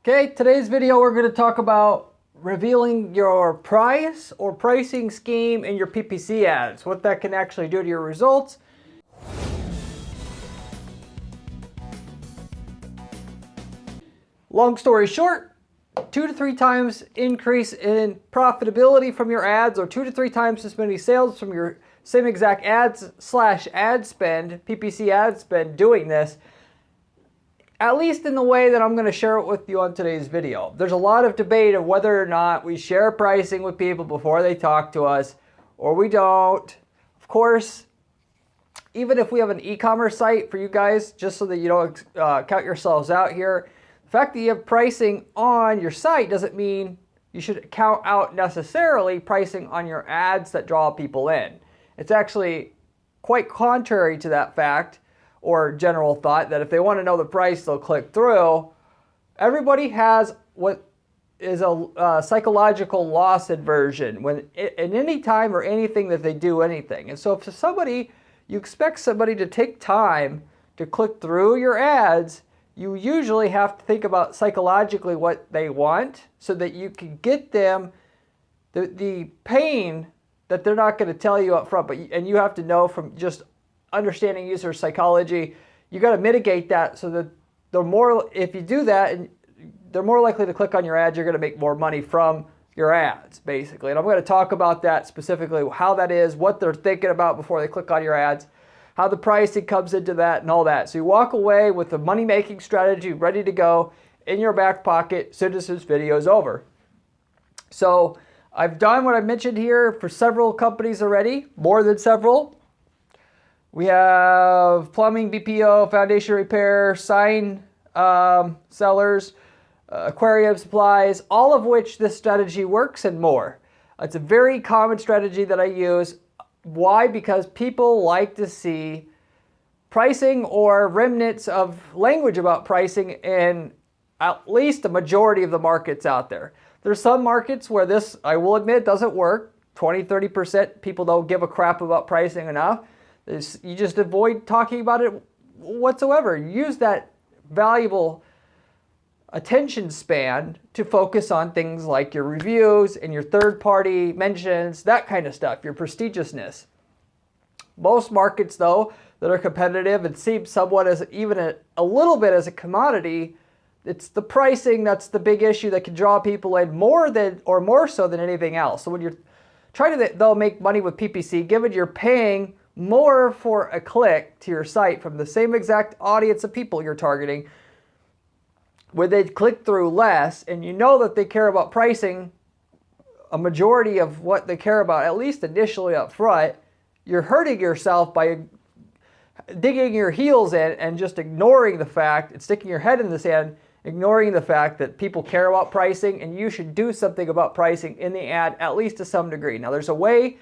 Okay, today's video we're going to talk about revealing your price or pricing scheme in your PPC ads, what that can actually do to your results. Long story short, 2 to 3 times increase in profitability from your ads, or 2 to 3 times as many sales from your same exact ads / ad spend, PPC ad spend doing this, at least in the way that I'm going to share it with you on today's video. There's a lot of debate of whether or not we share pricing with people before they talk to us, or we don't. Of course, even if we have an e-commerce site for you guys, just so that you don't count yourselves out here, the fact that you have pricing on your site doesn't mean you should count out necessarily pricing on your ads that draw people in. It's actually quite contrary to that fact, or general thought, that if they want to know the price, they'll click through. Everybody has what is a psychological loss aversion when in any time or anything that they do anything. And so if somebody, you expect somebody to take time to click through your ads, you usually have to think about psychologically what they want so that you can get them the pain that they're not going to tell you up front, and you have to know from just understanding user psychology, you got to mitigate that so that if you do that, and they're more likely to click on your ads, you're going to make more money from your ads, basically. And I'm going to talk about that specifically, how that is, what they're thinking about before they click on your ads, how the pricing comes into that, and all that. So you walk away with a money-making strategy ready to go in your back pocket as soon as this video is over. So I've done what I mentioned here for several companies already, more than several. We have plumbing, BPO, foundation repair, sign sellers, aquarium supplies, all of which this strategy works and more. It's a very common strategy that I use. Why? Because people like to see pricing or remnants of language about pricing in at least a majority of the markets out there. There's some markets where this, I will admit, doesn't work. 20-30% people don't give a crap about pricing enough. You just avoid talking about it whatsoever. Use that valuable attention span to focus on things like your reviews and your third-party mentions, that kind of stuff, your prestigiousness. Most markets, though, that are competitive and seem somewhat as even a little bit as a commodity, it's the pricing that's the big issue that can draw people in more so than anything else. So when you're trying to, though, make money with PPC, given you're paying more for a click to your site from the same exact audience of people you're targeting, where they click through less, and you know that they care about pricing, a majority of what they care about, at least initially up front, you're hurting yourself by digging your heels in and just ignoring the fact, and sticking your head in the sand, ignoring the fact that people care about pricing, and you should do something about pricing in the ad, at least to some degree. Now, there's a way.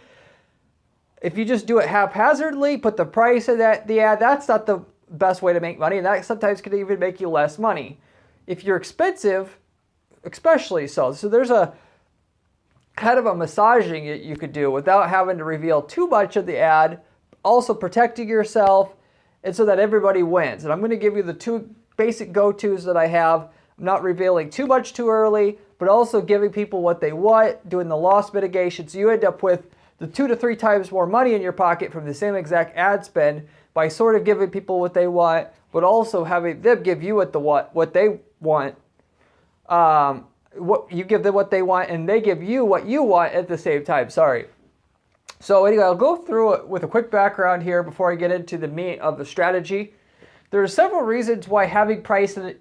If you just do it haphazardly, put the price of the ad, that's not the best way to make money, and that sometimes can even make you less money. If you're expensive, especially so. So there's a kind of a massaging that you could do without having to reveal too much of the ad, also protecting yourself, and so that everybody wins. And I'm going to give you the 2 basic go-tos that I have. I'm not revealing too much too early, but also giving people what they want, doing the loss mitigation, so you end up with the 2 to 3 times more money in your pocket from the same exact ad spend by sort of giving people what they want, but also having them give you what they want. You give them what they want, and they give you what you want at the same time. Sorry. So anyway, I'll go through it with a quick background here before I get into the meat of the strategy. There are several reasons why having pricing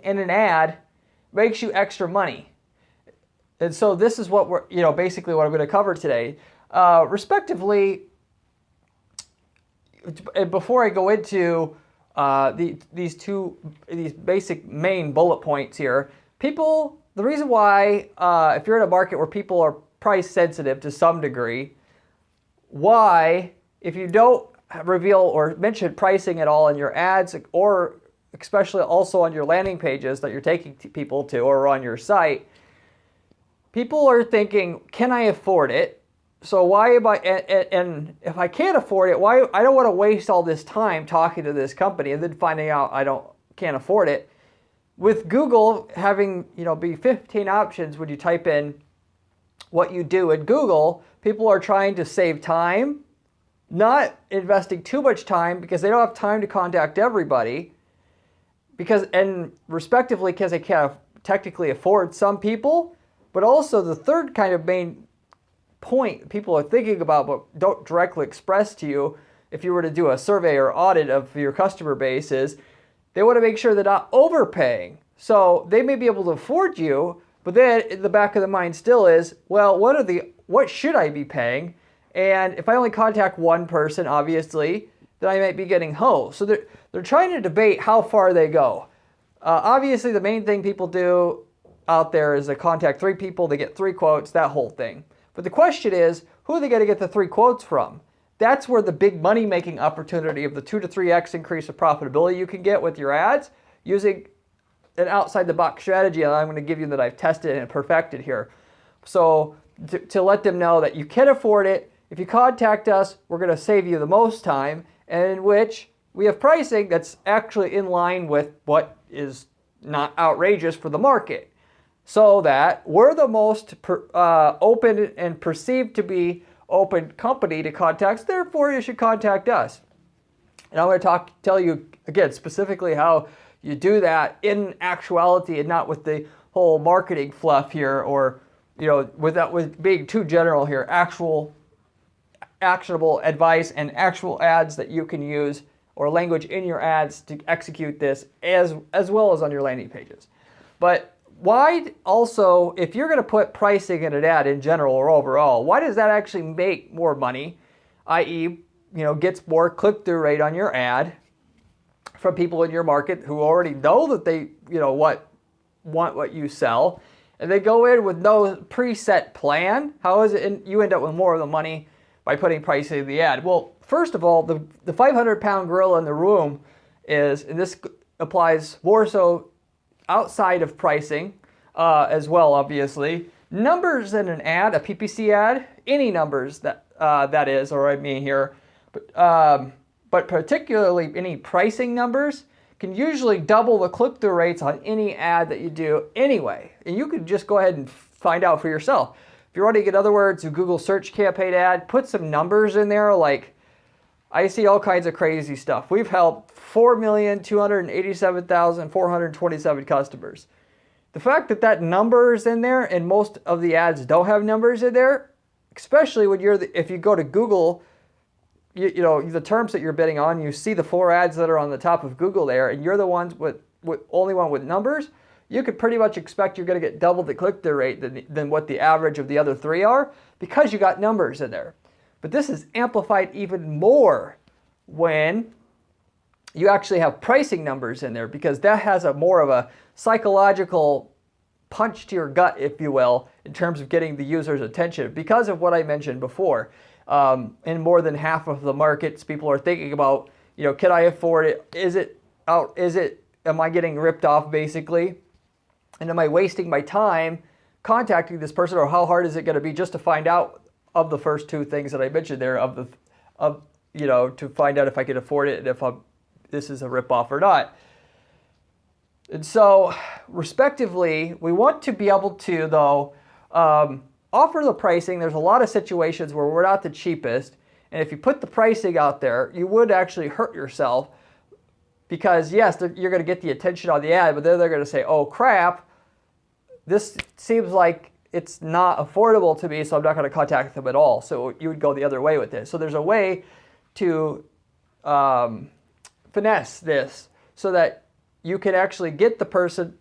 in an ad makes you extra money. And so this is what basically what I'm going to cover today. Respectively, and before I go into these basic main bullet points here, the reason why, if you're in a market where people are price sensitive to some degree, why, if you don't reveal or mention pricing at all in your ads, or especially also on your landing pages that you're taking people to, or on your site, people are thinking, can I afford it? So why am I, and if I can't afford it, why, I don't want to waste all this time talking to this company and then finding out can't afford it. with Google having, be 15 options when you type in what you do in Google, people are trying to save time, not investing too much time because they don't have time to contact everybody, and respectively because they can't technically afford some people, but also the third kind of main point people are thinking about but don't directly express to you if you were to do a survey or audit of your customer base is they want to make sure they're not overpaying. So they may be able to afford you, but then in the back of the mind still is, well, what should I be paying? And if I only contact one person, obviously, then I might be getting hosed. So they're trying to debate how far they go. Obviously, the main thing people do out there is they contact 3 people, they get 3 quotes, that whole thing. But the question is, who are they going to get the 3 quotes from? That's where the big money-making opportunity of the 2 to 3x increase of profitability you can get with your ads using an outside-the-box strategy that I'm going to give you that I've tested and perfected here. So to let them know that you can afford it. If you contact us, we're going to save you the most time, and in which we have pricing that's actually in line with what is not outrageous for the market. So that we're the most open and perceived to be open company to contact, therefore you should contact us. And I'm going to tell you again specifically how you do that in actuality and not with the whole marketing fluff here, or with being too general here. Actual actionable advice and actual ads that you can use, or language in your ads to execute this as well as on your landing pages. But why also, if you're going to put pricing in an ad in general or overall, why does that actually make more money, i.e., gets more click-through rate on your ad from people in your market who already know that they, want what you sell, and they go in with no preset plan? How is it you end up with more of the money by putting pricing in the ad? Well, first of all, the 500-pound gorilla in the room is, and this applies more so outside of pricing as well, obviously, numbers in an ad, a PPC ad, any numbers that is, or I mean here, but particularly any pricing numbers can usually double the click-through rates on any ad that you do anyway. And you can just go ahead and find out for yourself. If you're running, in other words, a Google search campaign ad, put some numbers in there. Like, I see all kinds of crazy stuff. We've helped 4,287,427 customers. The fact that number is in there and most of the ads don't have numbers in there, especially when if you go to Google, the terms that you're bidding on, you see the 4 ads that are on the top of Google there, and you're the ones with only one with numbers, you could pretty much expect you're going to get double the click-through rate than what the average of the other 3 are, because you got numbers in there. But this is amplified even more when you actually have pricing numbers in there, because that has more of a psychological punch to your gut, if you will, in terms of getting the user's attention, because of what I mentioned before. In more than half of the markets, people are thinking about, can I afford it? Am I getting ripped off, basically? And am I wasting my time contacting this person, or how hard is it going to be just to find out of the first 2 things that I mentioned there, to find out if I can afford it and if this is a ripoff or not. And so, respectively, we want to be able to, though, offer the pricing. There's a lot of situations where we're not the cheapest, and if you put the pricing out there, you would actually hurt yourself, because yes, you're going to get the attention on the ad, but then they're going to say, oh crap, this seems like it's not affordable to me, so I'm not going to contact them at all. So you would go the other way with this. So there's a way to finesse this so that you can actually get the person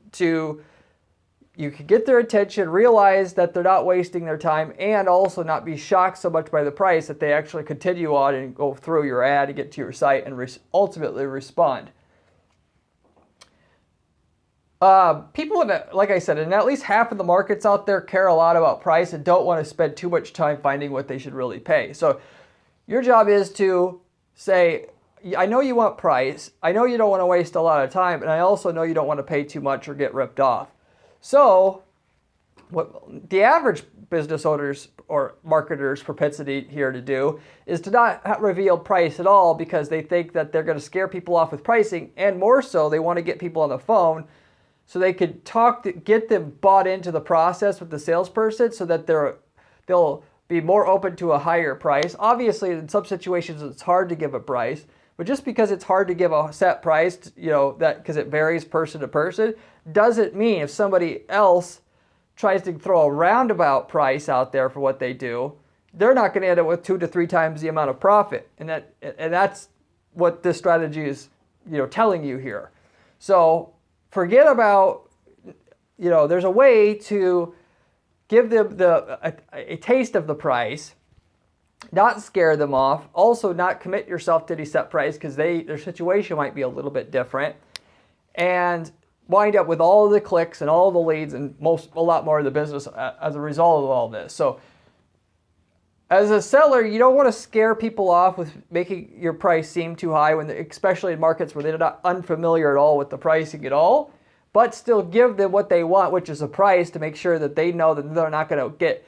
you can get their attention, realize that they're not wasting their time, and also not be shocked so much by the price that they actually continue on and go through your ad and get to your site and ultimately respond. People, like I said, in at least half of the markets out there, care a lot about price and don't want to spend too much time finding what they should really pay. So your job is to say, I know you want price, I know you don't want to waste a lot of time, and I also know you don't want to pay too much or get ripped off. So what the average business owners or marketers' propensity here to do is to not reveal price at all, because they think that they're going to scare people off with pricing, and more so, they want to get people on the phone so they could get them bought into the process with the salesperson so that they'll be more open to a higher price. Obviously, in some situations, it's hard to give a price, but just because it's hard to give a set price, that because it varies person to person, doesn't mean if somebody else tries to throw a roundabout price out there for what they do, they're not going to end up with 2 to 3 times the amount of profit. And that's what this strategy is, telling you here. So forget about, there's a way to give them a taste of the price, not scare them off, also not commit yourself to any set price because their situation might be a little bit different, and wind up with all of the clicks and all the leads and a lot more of the business as a result of all this. So as a seller, you don't want to scare people off with making your price seem too high, especially in markets where they're not unfamiliar at all with the pricing at all, but still give them what they want, which is a price, to make sure that they know that they're not going to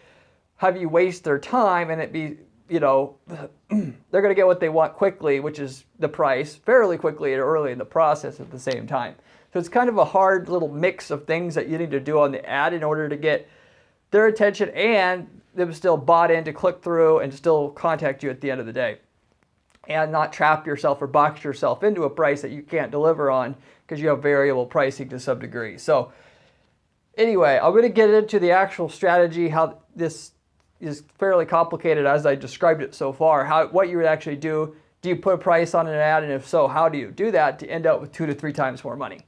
have you waste their time and it be, they're going to get what they want quickly, which is the price, fairly quickly and early in the process at the same time. So it's kind of a hard little mix of things that you need to do on the ad in order to get their attention and them still bought in to click through and still contact you at the end of the day, and not trap yourself or box yourself into a price that you can't deliver on because you have variable pricing to some degree. So anyway, I'm going to get into the actual strategy, how this is fairly complicated as I described it so far, what you would actually do. Do you put a price on an ad, and if so, how do you do that to end up with 2 to 3 times more money?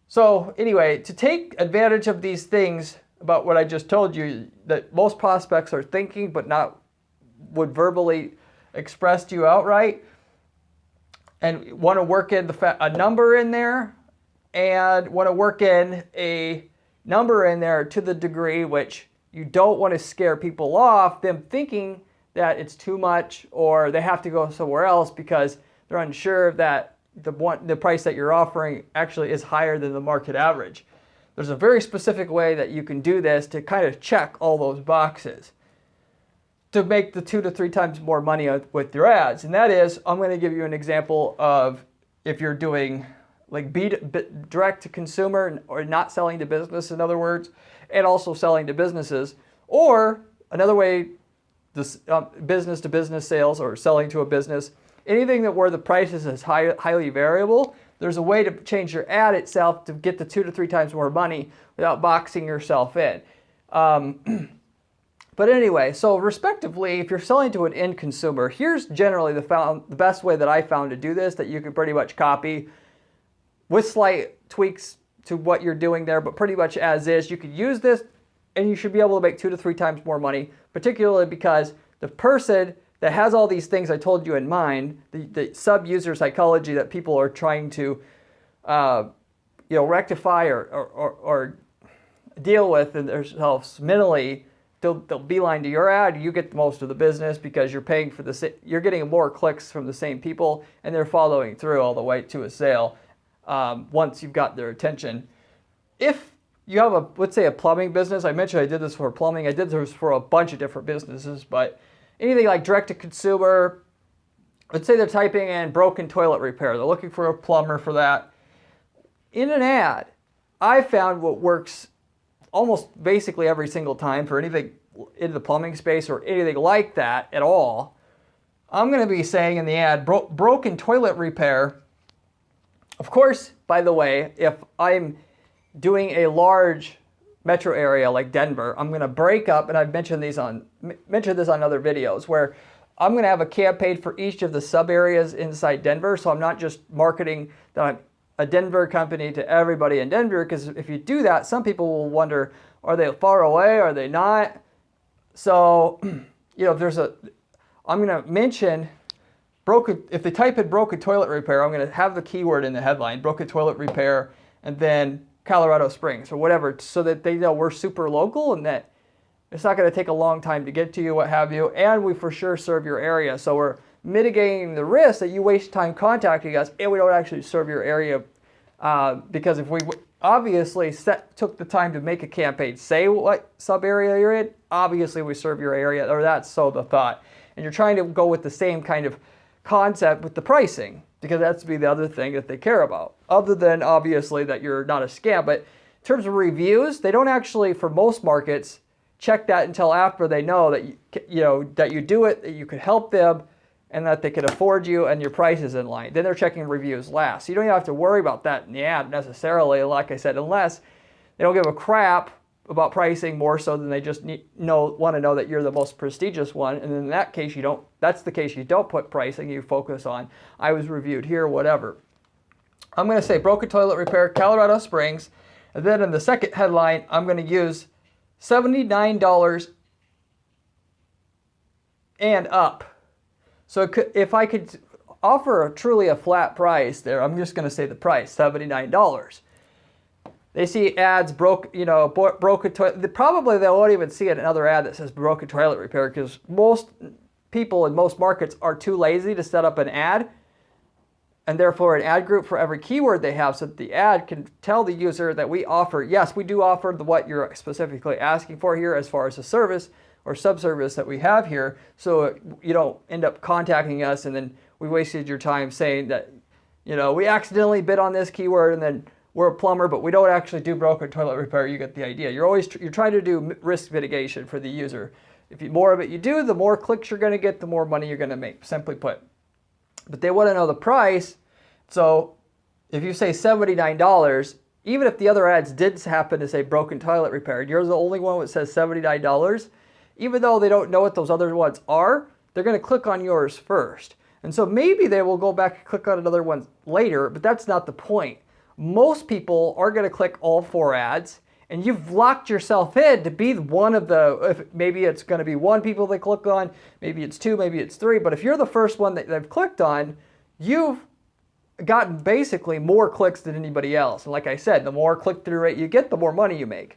So anyway, to take advantage of these things about what I just told you that most prospects are thinking but would verbally express to you outright, and want to work in a number in there, and want to work in a number in there to the degree which you don't want to scare people off, them thinking that it's too much or they have to go somewhere else because they're unsure that the price that you're offering actually is higher than the market average. There's a very specific way that you can do this to kind of check all those boxes to make the 2 to 3 times more money with your ads. And that is, I'm going to give you an example of if you're doing like direct to consumer or not selling to business, in other words, and also selling to businesses, or another way, this business to business sales or selling to a business, anything where the price is highly variable. There's a way to change your ad itself to get the 2 to 3 times more money without boxing yourself in. But anyway, so respectively, if you're selling to an end consumer, here's generally the best way that I found to do this that you can pretty much copy with slight tweaks to what you're doing there, but pretty much as is. You could use this and you should be able to make 2 to 3 times more money, particularly because the person that has all these things I told you in mind, the sub-user psychology that people are trying to rectify or deal with in themselves mentally, they'll beeline to your ad. You get most of the business because you're paying for you're getting more clicks from the same people, and they're following through all the way to a sale once you've got their attention. If you have let's say a plumbing business, I mentioned I did this for plumbing. I did this for a bunch of different businesses, but anything like direct to consumer, let's say they're typing in broken toilet repair. They're looking for a plumber for that. In an ad, I found what works almost basically every single time for anything in the plumbing space or anything like that at all. I'm going to be saying in the ad, broken toilet repair. Of course, by the way, if I'm doing a large metro area like Denver, I'm going to break up, and I've mentioned this on other videos, where I'm going to have a campaign for each of the sub areas inside Denver. So I'm not just marketing that I'm a Denver company to everybody in Denver, because if you do that, some people will wonder, are they far away? Are they not? So, I'm going to mention if they type in broken toilet repair, I'm going to have the keyword in the headline, broken toilet repair, and then Colorado Springs or whatever, so that they know we're super local and that it's not going to take a long time to get to you, what have you, and we for sure serve your area. So we're mitigating the risk that you waste time contacting us and we don't actually serve your area, because if we obviously took the time to make a campaign, say what sub area you're in, obviously we serve your area, or that's so the thought. And you're trying to go with the same kind of concept with the pricing. because that's to be the other thing that they care about, other than obviously that you're not a scam. But in terms of reviews, they don't actually, for most markets, check that until after they know that that you do it, that you could help them, and that they can afford you, and your price is in line. Then they're checking reviews last. So you don't even have to worry about that in the ad necessarily, like I said, unless they don't give a crap about pricing more so than they just want to know that you're the most prestigious one. And in that case, that's the case you don't put pricing, you focus on, I was reviewed here, whatever. I'm going to say broken toilet repair, Colorado Springs. And then in the second headline, I'm going to use $79 and up. So if I could offer truly a flat price there, I'm just going to say the price, $79. They see ads, broken toilet. Probably they won't even see another ad that says broken toilet repair, because most people in most markets are too lazy to set up an ad, and therefore an ad group for every keyword they have, so that the ad can tell the user that we offer, yes, we do offer what you're specifically asking for here as far as a service or subservice that we have here, so you don't end up contacting us and then we wasted your time saying that, we accidentally bid on this keyword and then we're a plumber, but we don't actually do broken toilet repair. You get the idea. You're trying to do risk mitigation for the user. If more of it you do, the more clicks you're going to get, the more money you're going to make, simply put. But they want to know the price. So if you say $79, even if the other ads did happen to say broken toilet repair, you're the only one that says $79, even though they don't know what those other ones are, they're going to click on yours first. And so maybe they will go back and click on another one later, but that's not the point. Most people are going to click all 4 ads, and you've locked yourself in to be one of maybe it's going to be 1 people they click on, maybe it's 2, maybe it's 3, but if you're the first one that they've clicked on, you've gotten basically more clicks than anybody else. And like I said, the more click-through rate you get, the more money you make.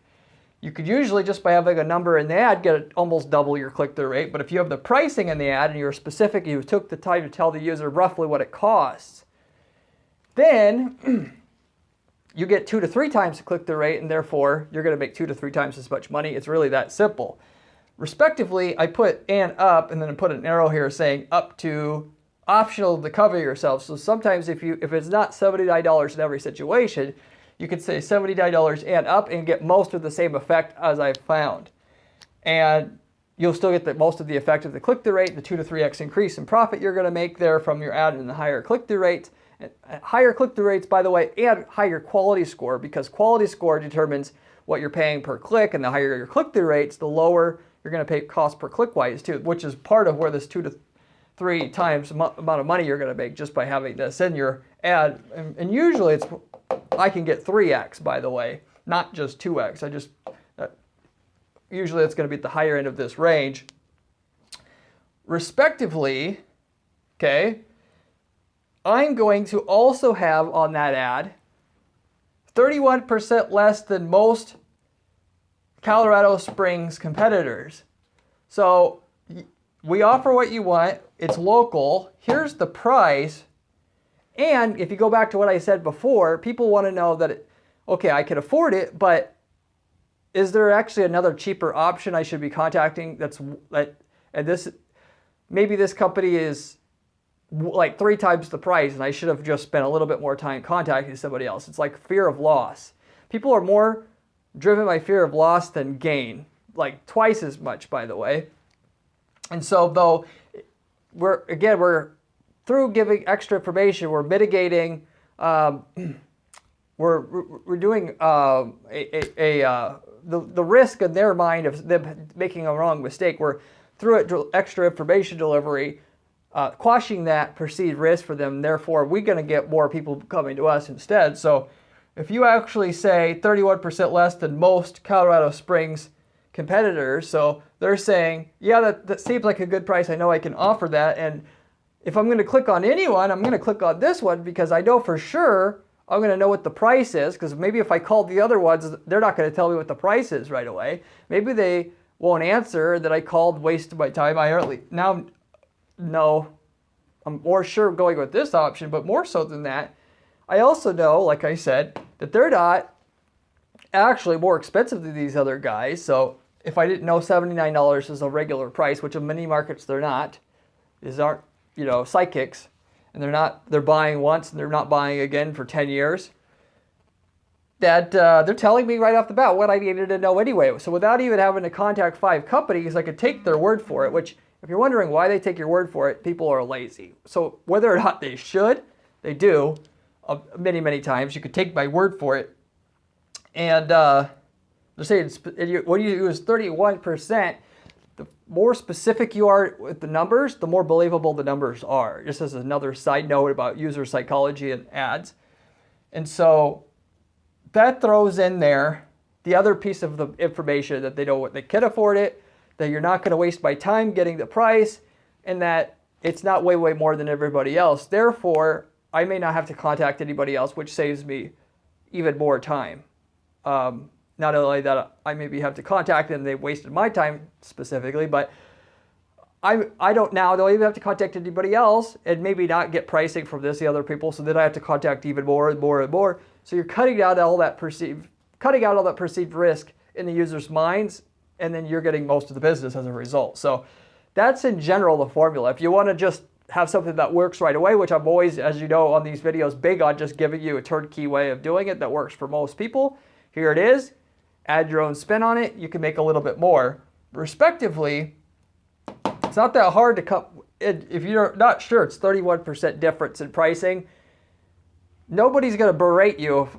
You could usually, just by having a number in the ad, get almost double your click-through rate, but if you have the pricing in the ad and you're specific, you took the time to tell the user roughly what it costs, then you get 2 to 3 times the click-through rate, and therefore you're going to make 2 to 3 times as much money. It's really that simple. Respectively, I put and up, and then I put an arrow here saying up to optional to cover yourself. So sometimes if it's not $79 in every situation, you could say $79 and up and get most of the same effect as I've found. And you'll still get most of the effect of the click-through rate, the 2 to 3x increase in profit you're going to make there from your ad, and the higher click-through rates. Higher click-through rates, by the way, and higher quality score, because quality score determines what you're paying per click, and the higher your click-through rates, the lower you're going to pay cost per click-wise too, which is part of where this 2 to 3 times amount of money you're going to make just by having this in your ad. And usually I can get 3x, by the way, not just 2x. Usually it's going to be at the higher end of this range. Respectively, okay, I'm going to also have on that ad 31% less than most Colorado Springs competitors. So we offer what you want. It's local. Here's the price. And if you go back to what I said before, people want to know that, okay, I can afford it, but is there actually another cheaper option I should be contacting? Maybe this company is like 3 times the price, and I should have just spent a little bit more time contacting somebody else. It's like fear of loss. People are more driven by fear of loss than gain, like twice as much, by the way. And so though we're through giving extra information, we're mitigating, we're doing the risk in their mind of them making a wrong mistake. We're through extra information delivery, quashing that perceived risk for them. Therefore, we're going to get more people coming to us instead. So if you actually say 31% less than most Colorado Springs competitors, so they're saying, yeah, that seems like a good price. I know I can offer that. And if I'm going to click on anyone, I'm going to click on this one because I know for sure I'm going to know what the price is, because maybe if I called the other ones, they're not going to tell me what the price is right away. Maybe they won't answer that I called, wasted my time. No, I'm more sure going with this option, but more so than that, I also know, like I said, that they're not actually more expensive than these other guys. So if I didn't know $79 is a regular price, which in many markets they're not, these aren't, psychics, and they're buying once and they're not buying again for 10 years, that they're telling me right off the bat what I needed to know anyway. So without even having to contact 5 companies, I could take their word for it, which if you're wondering why they take your word for it, people are lazy. So whether or not they should, they do many, many times. You could take my word for it. And they're saying when you use 31%, the more specific you are with the numbers, the more believable the numbers are. Just as another side note about user psychology and ads. And so that throws in there the other piece of the information that they know what they can afford it, that you're not going to waste my time getting the price, and that it's not way, way more than everybody else. Therefore, I may not have to contact anybody else, which saves me even more time. Not only that I maybe have to contact them, they've wasted my time specifically, but I don't even have to contact anybody else and maybe not get pricing from the other people, so then I have to contact even more and more and more. So you're cutting out all that perceived risk in the user's minds, and then you're getting most of the business as a result. So that's in general the formula. If you want to just have something that works right away, which I'm always, as you know, on these videos, big on just giving you a turnkey way of doing it that works for most people. Here it is. Add your own spin on it. You can make a little bit more. Respectively, it's not that hard to come. If you're not sure, it's 31% difference in pricing. Nobody's going to berate you,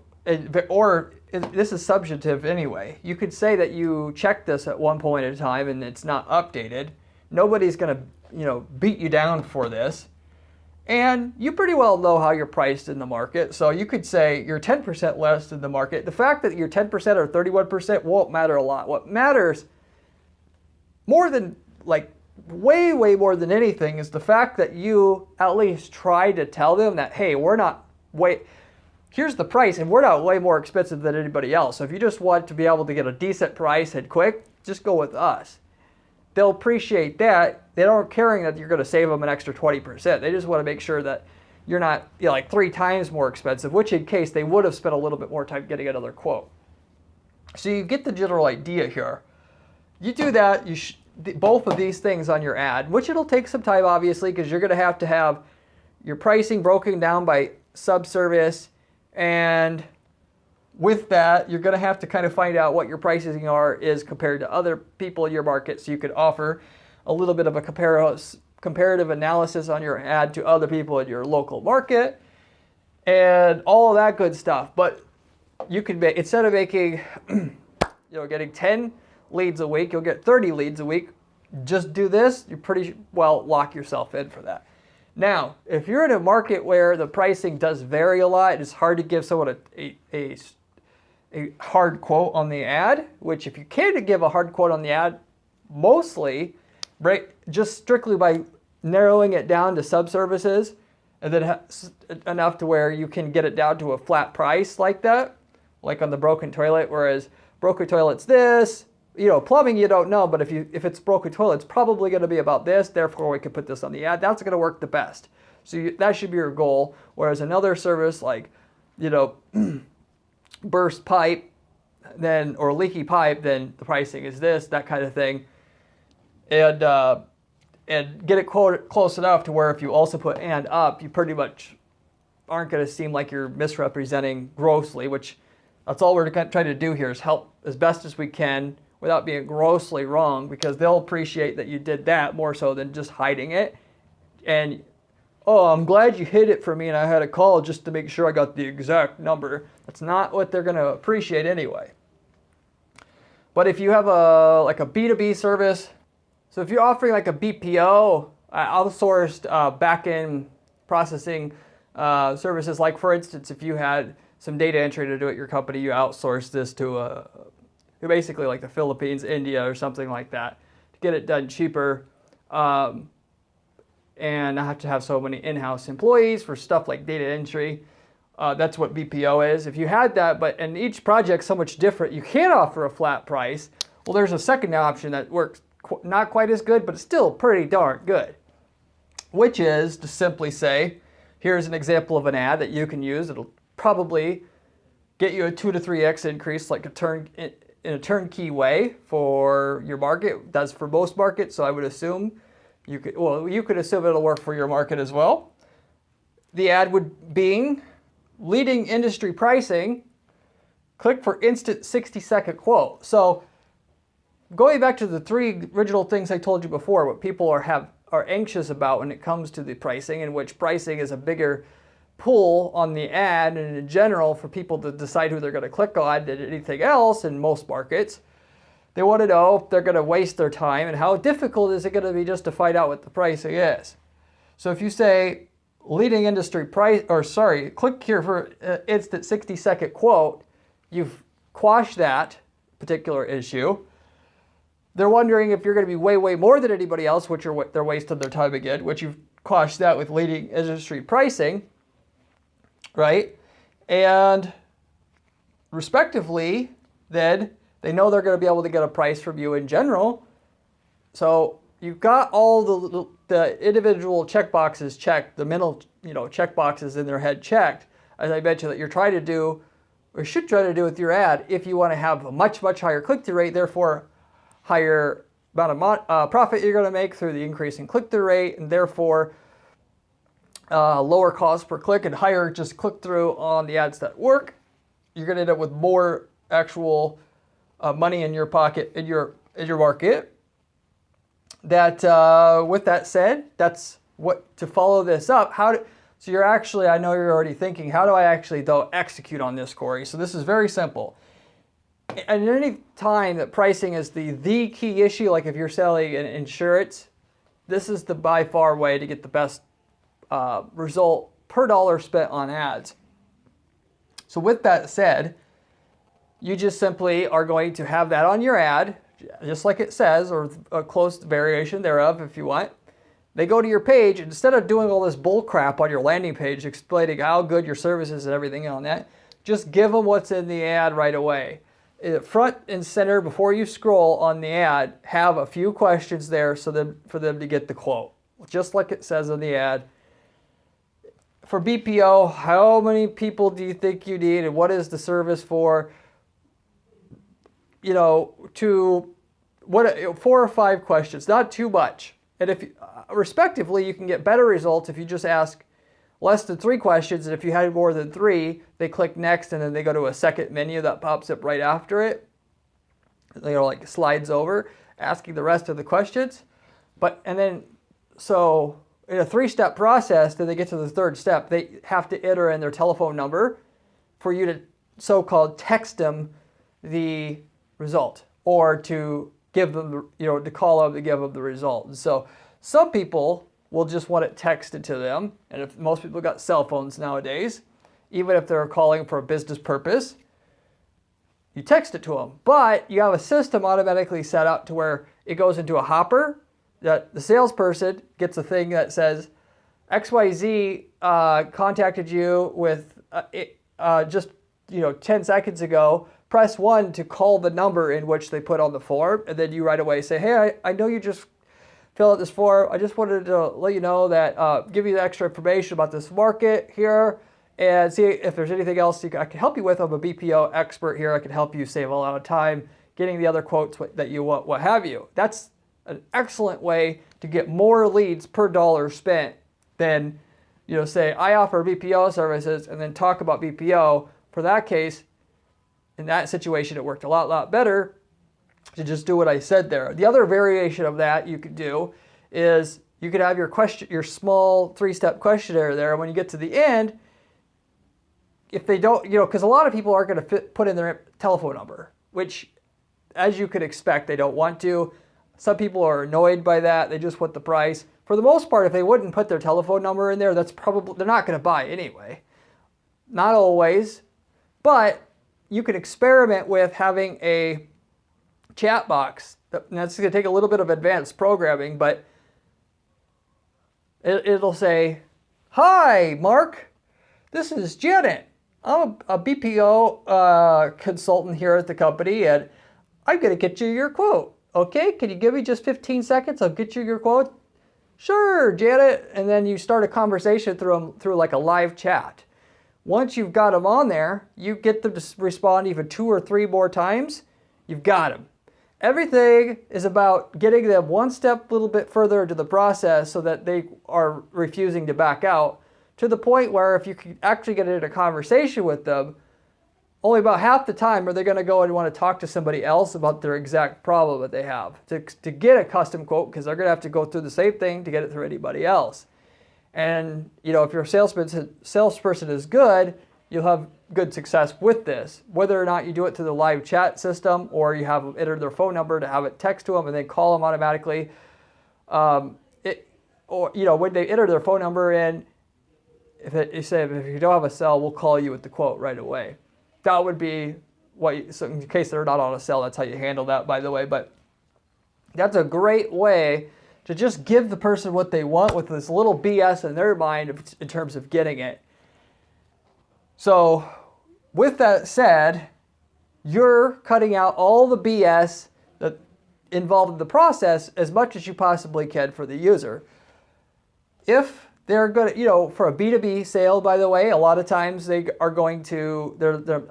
or this is subjective anyway. You could say that you checked this at one point in time and it's not updated. Nobody's going to, beat you down for this. And you pretty well know how you're priced in the market. So you could say you're 10% less than the market. The fact that you're 10% or 31% won't matter a lot. What matters more than, way, way more than anything is the fact that you at least try to tell them that, hey, here's the price and we're not way more expensive than anybody else. So if you just want to be able to get a decent price and quick, just go with us. They'll appreciate that. They don't caring that you're going to save them an extra 20%. They just want to make sure that you're not 3 times more expensive, which in case they would have spent a little bit more time getting another quote. So you get the general idea here. You do that, both of these things on your ad, which it'll take some time obviously because you're going to have your pricing broken down by subservice, and with that, you're going to have to kind of find out what your pricing is compared to other people in your market, so you could offer a little bit of a comparative analysis on your ad to other people in your local market and all of that good stuff. But you can make, instead of making, getting 10 leads a week, you'll get 30 leads a week. Just do this, you pretty well lock yourself in for that. Now, if you're in a market where the pricing does vary a lot, it's hard to give someone a hard quote on the ad, which if you can't give a hard quote on the ad, mostly just strictly by narrowing it down to sub-services, and then enough to where you can get it down to a flat price like that, like on the broken toilet, whereas broken toilet's this, plumbing you don't know, but if it's broken toilet, it's probably going to be about this, therefore we can put this on the ad. That's going to work the best. So that should be your goal, whereas another service like, burst pipe, or leaky pipe, then the pricing is this, that kind of thing. And get it close enough to where if you also put and up, you pretty much aren't going to seem like you're misrepresenting grossly, which that's all we're trying to do here is help as best as we can without being grossly wrong, because they'll appreciate that you did that more so than just hiding it. And, oh, I'm glad you hid it for me and I had a call just to make sure I got the exact number. That's not what they're going to appreciate anyway. But if you have a B2B service, so if you're offering like a BPO, outsourced back-end processing services, like for instance, if you had some data entry to do at your company, you outsource this to basically like the Philippines, India, or something like that to get it done cheaper, and not have to have so many in-house employees for stuff like data entry. That's what BPO is. If you had that, and each project's so much different, you can't offer a flat price. Well, there's a second option that works not quite as good, but it's still pretty darn good, which is to simply say, here's an example of an ad that you can use. It'll probably get you a 2 to 3x increase, like in a turnkey way for your market. It does for most markets, so I would assume you could assume it'll work for your market as well. the ad would be leading industry pricing, click for instant 60-second quote. So going back to the 3 original things I told you before, what people are anxious about when it comes to the pricing, in which pricing is a bigger pull on the ad and in general for people to decide who they're going to click on than anything else in most markets. They want to know if they're going to waste their time and how difficult is it going to be just to find out what the pricing is. So if you say leading industry price, click here for instant 60-second quote, you've quashed that particular issue. They're wondering if you're going to be way, way more than anybody else, which they're wasting their time again, which you've quashed that with leading industry pricing, right? And respectively, then they know they're going to be able to get a price from you in general. So you've got all the individual checkboxes checked, the mental checkboxes in their head checked, as I mentioned, that you're trying to do or should try to do with your ad if you want to have a much, much higher click-through rate, therefore higher amount of profit you're going to make through the increase in click-through rate, and therefore lower cost per click and higher just click-through on the ads that work. You're going to end up with more actual money in your pocket, in your market. That with that said, that's what to follow this up. So you're actually, I know you're already thinking, how do I actually though execute on this, Corey? So this is very simple. And any time that pricing is the key issue, like if you're selling an insurance, this is the by far way to get the best result per dollar spent on ads. So with that said, you just simply are going to have that on your ad, just like it says, or a close variation thereof if you want. They go to your page, and instead of doing all this bull crap on your landing page explaining how good your service is and everything on that, just give them what's in the ad right away. Front and center, before you scroll on the ad, have a few questions there for them to get the quote, just like it says in the ad. For BPO, how many people do you think you need, and what is the service for? 4 or 5 questions, not too much. And if respectively, you can get better results if you just ask less than 3 questions, and if you had more than 3, they click next, and then they go to a second menu that pops up right after it. Like slides over, asking the rest of the questions. So in a 3-step process, then they get to the 3rd step. They have to enter in their telephone number for you to so-called text them the result, or to give them, to call them to give them the result. And so some people will just want it texted to them. And if most people got cell phones nowadays, even if they're calling for a business purpose, you text it to them. But you have a system automatically set up to where it goes into a hopper, that the salesperson gets a thing that says, XYZ contacted you with just 10 seconds ago. Press 1 to call the number in which they put on the form, and then you right away say, hey, I know you just filled out this form. I just wanted to let you know that, give you the extra information about this market here, and see if there's anything else I can help you with. I'm a BPO expert here. I can help you save a lot of time getting the other quotes that you want, what have you. That's an excellent way to get more leads per dollar spent than, say, I offer BPO services and then talk about BPO. For that case, in that situation, it worked a lot better to just do what I said there. The other variation of that you could do is you could have your small 3-step questionnaire there. And when you get to the end, if they don't, because a lot of people aren't going to put in their telephone number, which, as you could expect, they don't want to. Some people are annoyed by that. They just want the price. For the most part, if they wouldn't put their telephone number in there, they're not going to buy anyway. Not always, but you could experiment with having a chat box. That's going to take a little bit of advanced programming, but it'll say, hi, Mark, this is Janet. I'm a BPO consultant here at the company, and I'm going to get you your quote. Okay, can you give me just 15 seconds? I'll get you your quote. Sure, Janet. And then you start a conversation through like a live chat. Once you've got them on there, you get them to respond even 2 or 3 more times. You've got them. Everything is about getting them one step a little bit further into the process so that they are refusing to back out to the point where if you can actually get into a conversation with them, only about half the time are they going to go and want to talk to somebody else about their exact problem that they have to get a custom quote, because they're going to have to go through the same thing to get it through anybody else. And if your salesperson is good, you'll have good success with this. Whether or not you do it through the live chat system or you have them enter their phone number to have it text to them and then call them automatically. When they enter their phone number in, you say, if you don't have a cell, we'll call you with the quote right away. That would be so in case they're not on a cell, that's how you handle that, by the way. But that's a great way to just give the person what they want with this little BS in their mind in terms of getting it. So with that said, you're cutting out all the BS that involved in the process as much as you possibly can for the user. If they're going to, for a B2B sale, by the way, a lot of times they're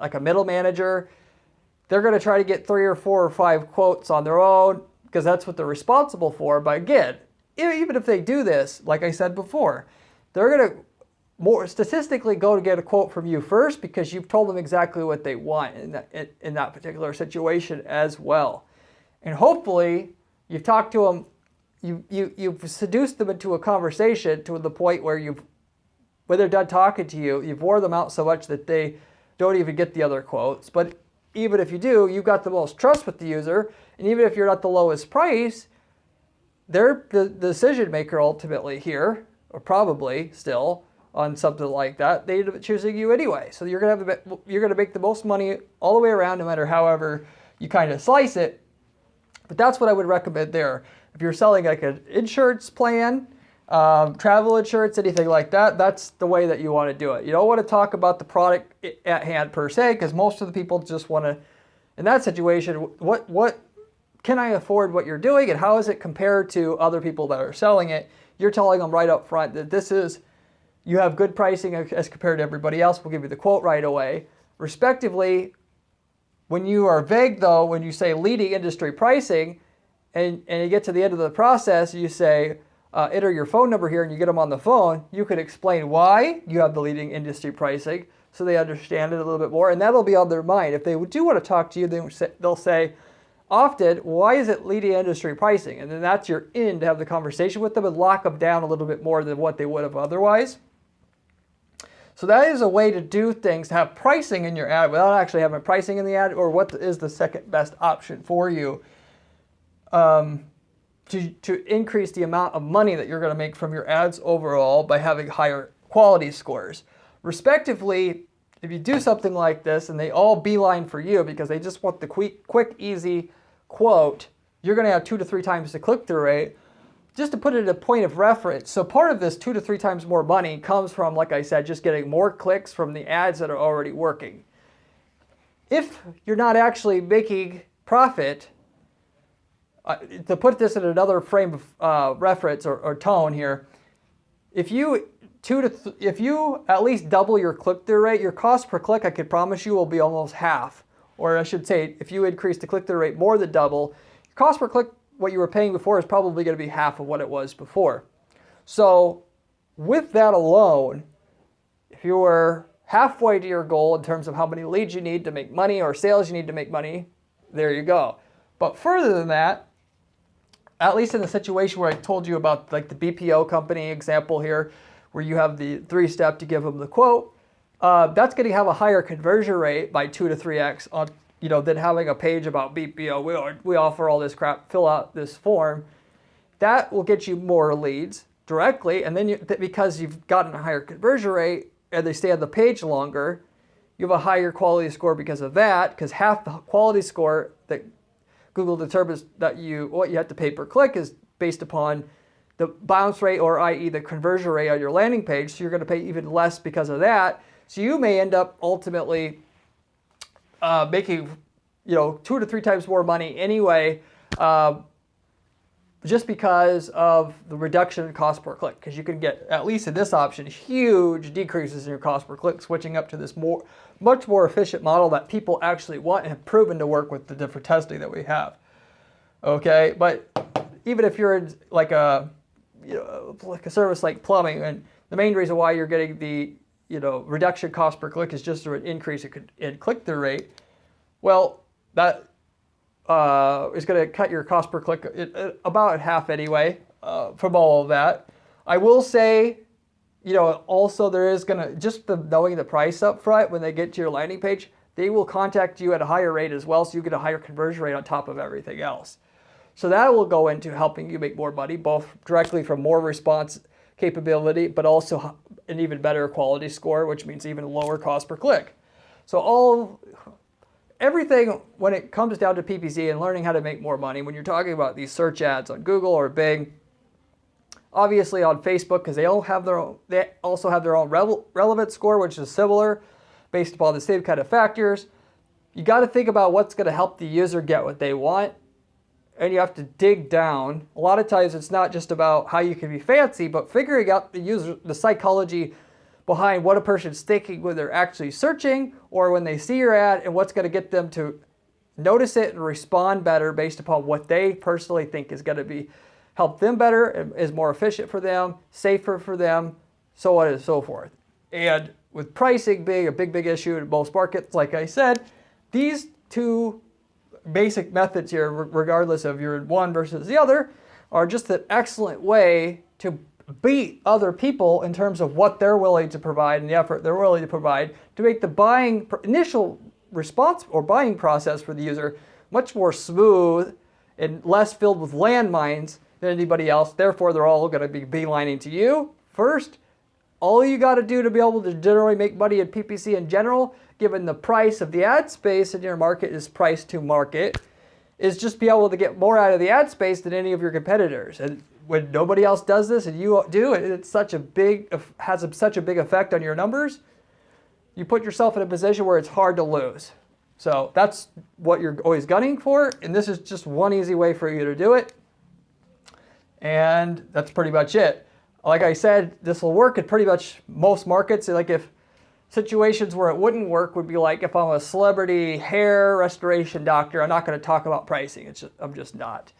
like a middle manager. They're going to try to get 3 or 4 or 5 quotes on their own because that's what they're responsible for. But again, even if they do this, like I said before, they're going to more statistically go to get a quote from you first because you've told them exactly what they want in that particular situation as well. And hopefully you've talked to them, you've seduced them into a conversation to the point where when they're done talking to you, you've wore them out so much that they don't even get the other quotes. But even if you do, you've got the most trust with the user, and even if you're not the lowest price, they're the decision maker ultimately here, or probably still on something like that. They end up choosing you anyway. So you're gonna make the most money all the way around, no matter however you kind of slice it. But that's what I would recommend there. If you're selling like an insurance plan, travel insurance, anything like that, that's the way that you want to do it. You don't want to talk about the product at hand per se, because most of the people just want to, in that situation, what can I afford what you're doing and how is it compared to other people that are selling it? You're telling them right up front that you have good pricing as compared to everybody else. We'll give you the quote right away. Respectively, when you are vague though, when you say leading industry pricing, and you get to the end of the process, you say, enter your phone number here, and you get them on the phone, you could explain why you have the leading industry pricing so they understand it a little bit more, and that'll be on their mind. If they do want to talk to you, they'll say, often, why is it leading industry pricing? And then that's your in to have the conversation with them and lock them down a little bit more than what they would have otherwise. So that is a way to do things, to have pricing in your ad without actually having pricing in the ad, or what is the second best option for you. To increase the amount of money that you're going to make from your ads overall by having higher quality scores. Respectively, if you do something like this and they all beeline for you because they just want the quick, easy quote, you're going to have 2 to 3 times the click-through rate. Just to put it at a point of reference, so part of this 2 to 3 times more money comes from, like I said, just getting more clicks from the ads that are already working. If you're not actually making profit, to put this in another frame of reference or tone here, if you at least double your click-through rate, your cost per click, I could promise you, will be almost half. Or I should say, if you increase the click-through rate more than double, your cost per click, what you were paying before, is probably going to be half of what it was before. So with that alone, if you were halfway to your goal in terms of how many leads you need to make money or sales you need to make money, there you go. But further than that, at least in the situation where I told you about, like the BPO company example here, where you have the 3-step to give them the quote, that's going to have a higher conversion rate by 2 to 3x on, than having a page about BPO. We offer all this crap, fill out this form. That will get you more leads directly, and then because you've gotten a higher conversion rate and they stay on the page longer, you have a higher quality score because of that, because half the quality score that Google determines that what you have to pay per click is based upon the bounce rate, or i.e. the conversion rate on your landing page. So you're going to pay even less because of that. So you may end up ultimately making 2 to 3 times more money anyway, just because of the reduction in cost per click. Because you can get, at least in this option, huge decreases in your cost per click, switching up to this much more efficient model that people actually want and have proven to work with the different testing that we have. Okay, but even if you're in like a service like plumbing, and the main reason why you're getting the reduction cost per click is just an increase in click-through rate. Well, that is going to cut your cost per click about half anyway from all of that. I will say, also there is going to, just knowing the price up front when they get to your landing page, they will contact you at a higher rate as well, so you get a higher conversion rate on top of everything else. So that will go into helping you make more money, both directly from more response capability, but also an even better quality score, which means even lower cost per click. So everything when it comes down to PPC and learning how to make more money, when you're talking about these search ads on Google or Bing, obviously on Facebook, because they also have their own relevance score, which is similar, based upon the same kind of factors. You got to think about what's going to help the user get what they want, and you have to dig down. A lot of times it's not just about how you can be fancy, but figuring out the psychology behind what a person's thinking when they're actually searching or when they see your ad, and what's going to get them to notice it and respond better based upon what they personally think is going to help them better, is more efficient for them, safer for them, so on and so forth. And with pricing being a big issue in most markets, like I said, these two basic methods here, regardless of you're in one versus the other, are just an excellent way to beat other people in terms of what they're willing to provide and the effort they're willing to provide to make the initial response or buying process for the user much more smooth and less filled with landmines than anybody else. Therefore, they're all going to be beelining to you first. All you got to do to be able to generally make money in PPC in general, given the price of the ad space in your market is price to market, is just be able to get more out of the ad space than any of your competitors. And when nobody else does this and you do, it's has such a big effect on your numbers, you put yourself in a position where it's hard to lose. So that's what you're always gunning for, and this is just one easy way for you to do it. And that's pretty much it. Like I said, this will work in pretty much most markets. Like if situations where it wouldn't work would be like if I'm a celebrity hair restoration doctor, I'm not going to talk about pricing. I'm just not.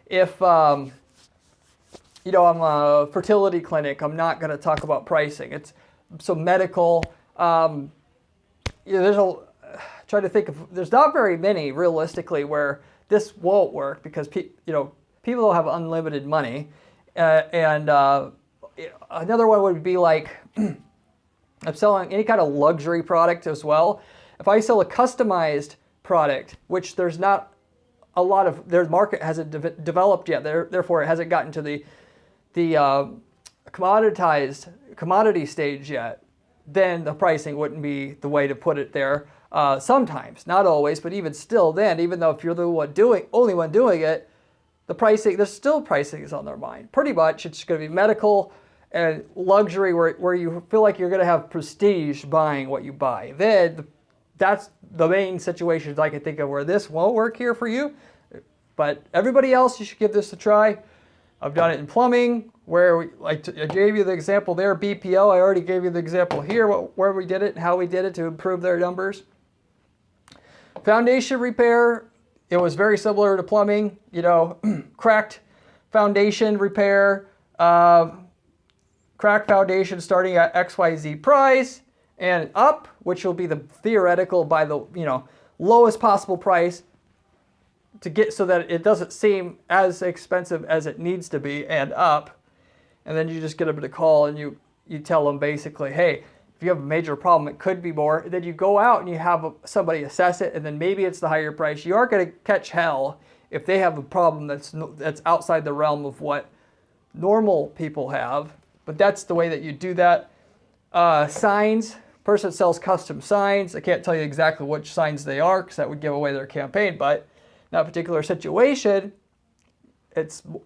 If I'm a fertility clinic, I'm not going to talk about pricing. It's so medical. There's there's not very many realistically where this won't work because people don't have unlimited money, another one would be like I'm selling any kind of luxury product as well. If I sell a customized product, which there's not a lot of, their market hasn't developed yet, therefore it hasn't gotten to the commodity stage yet, then the pricing wouldn't be the way to put it there. Sometimes, not always, but even still then, even though if you're the only one doing it, the pricing, there's still pricing is on their mind. Pretty much it's going to be medical and luxury where you feel like you're going to have prestige buying what you buy. Then that's the main situations I can think of where this won't work here for you. But everybody else, you should give this a try. I've done it in plumbing where I gave you the example there, BPO. I already gave you the example here where we did it and how we did it to improve their numbers. Foundation repair, it was very similar to plumbing, cracked foundation repair, cracked foundation starting at XYZ price and up, which will be the theoretical by the lowest possible price to get so that it doesn't seem as expensive as it needs to be, and up. And then you just get them to call and you tell them basically, hey, if you have a major problem, it could be more. Then you go out and you have somebody assess it, and then maybe it's the higher price. You aren't going to catch hell if they have a problem that's outside the realm of what normal people have. But that's the way that you do that. Signs, person sells custom signs. I can't tell you exactly which signs they are because that would give away their campaign. But in that particular situation,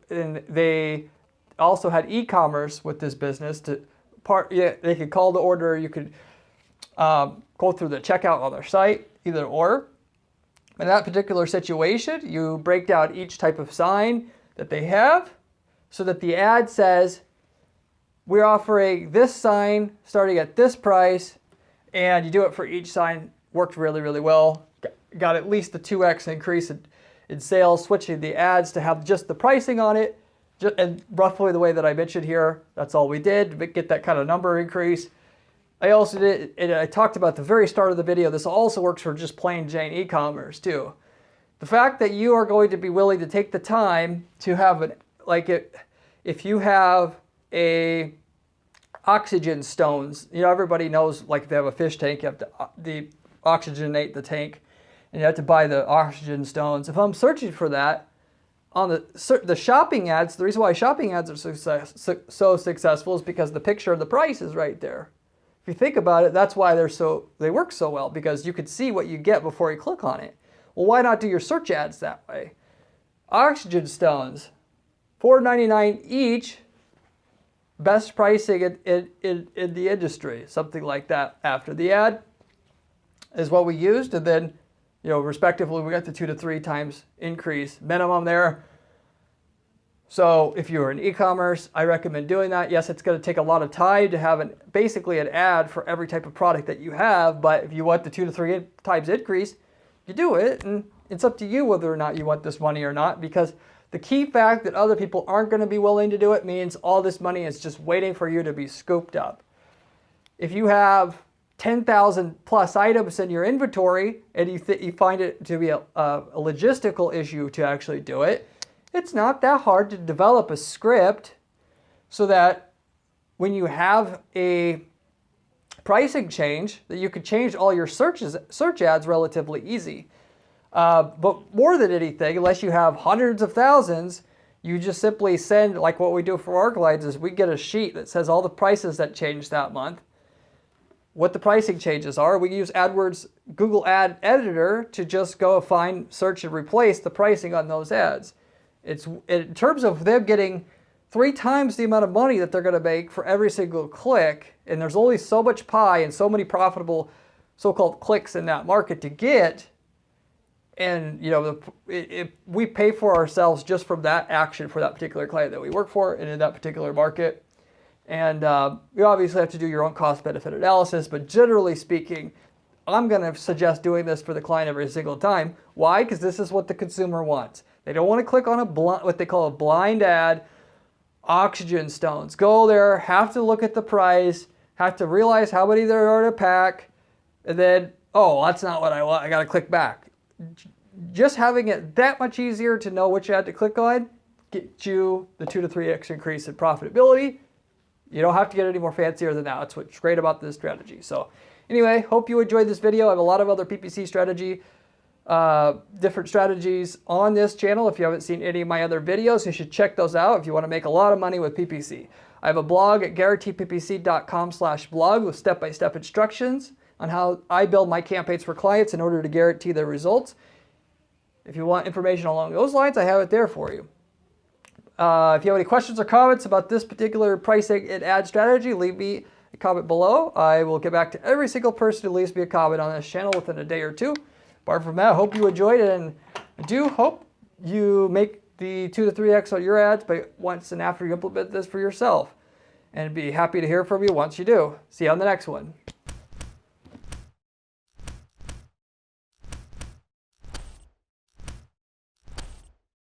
they also had e-commerce with this business. They could call the order. You could go through the checkout on their site, either or. In that particular situation, you break down each type of sign that they have so that the ad says, we're offering this sign starting at this price, and you do it for each sign. Worked really, really well. Got at least the 2x increase in sales, switching the ads to have just the pricing on it, And roughly the way that I mentioned here, that's all we did to get that kind of number increase. I also did, and I talked about at the very start of the video, this also works for just plain Jane e-commerce too. The fact that you are going to be willing to take the time to have an, like if you have a oxygen stones, you know, everybody knows, like if they have a fish tank, you have to oxygenate the tank and you have to buy the oxygen stones. If I'm searching for that on the shopping ads, the reason why shopping ads are so successful is because the picture of the price is right there. If you think about it, that's why they work so well, because you could see what you get before you click on it. Well, why not do your search ads that way? Oxygen stones, $4.99 each, best pricing in the industry, something like that. After the ad is what we used, and then, you know, respectively, we got the 2 to 3 times increase minimum there. So if you're in e-commerce, I recommend doing that. Yes, it's going to take a lot of time to have basically an ad for every type of product that you have, but if you want the 2 to 3 times increase, you do it, and it's up to you whether or not you want this money or not, because the key fact that other people aren't going to be willing to do it means all this money is just waiting for you to be scooped up. If you have 10,000 plus items in your inventory and you find it to be a logistical issue to actually do it, it's not that hard to develop a script so that when you have a pricing change, that you could change all your search ads relatively easy. But more than anything, unless you have hundreds of thousands, you just simply send, like what we do for our clients is we get a sheet that says all the prices that changed that month, what the pricing changes are. We use AdWords Google Ad Editor to just go find, search, and replace the pricing on those ads. It's in terms of them getting 3 times the amount of money that they're going to make for every single click, and there's only so much pie and so many profitable so-called clicks in that market to get. And, you know, we pay for ourselves just from that action for that particular client that we work for and in that particular market. And you obviously have to do your own cost-benefit analysis, but generally speaking, I'm going to suggest doing this for the client every single time. Why? Because this is what the consumer wants. They don't want to click on what they call a blind ad, oxygen stones. Go there, have to look at the price, have to realize how many there are in a pack, and then, oh, that's not what I want. I got to click back. Just having it that much easier to know which ad to click on gets you the 2 to 3x increase in profitability. You don't have to get any more fancier than that. That's what's great about this strategy. So anyway, hope you enjoyed this video. I have a lot of other PPC strategy, different strategies on this channel. If you haven't seen any of my other videos, you should check those out if you want to make a lot of money with PPC. I have a blog at guaranteeppc.com/blog with step-by-step instructions on how I build my campaigns for clients in order to guarantee their results. If you want information along those lines, I have it there for you. If you have any questions or comments about this particular pricing and ad strategy, leave me a comment below. I will get back to every single person who leaves me a comment on this channel within a day or two. Apart from that, I hope you enjoyed it, and I do hope you make the 2 to 3x on your ads by once and after you implement this for yourself. And be happy to hear from you once you do. See you on the next one.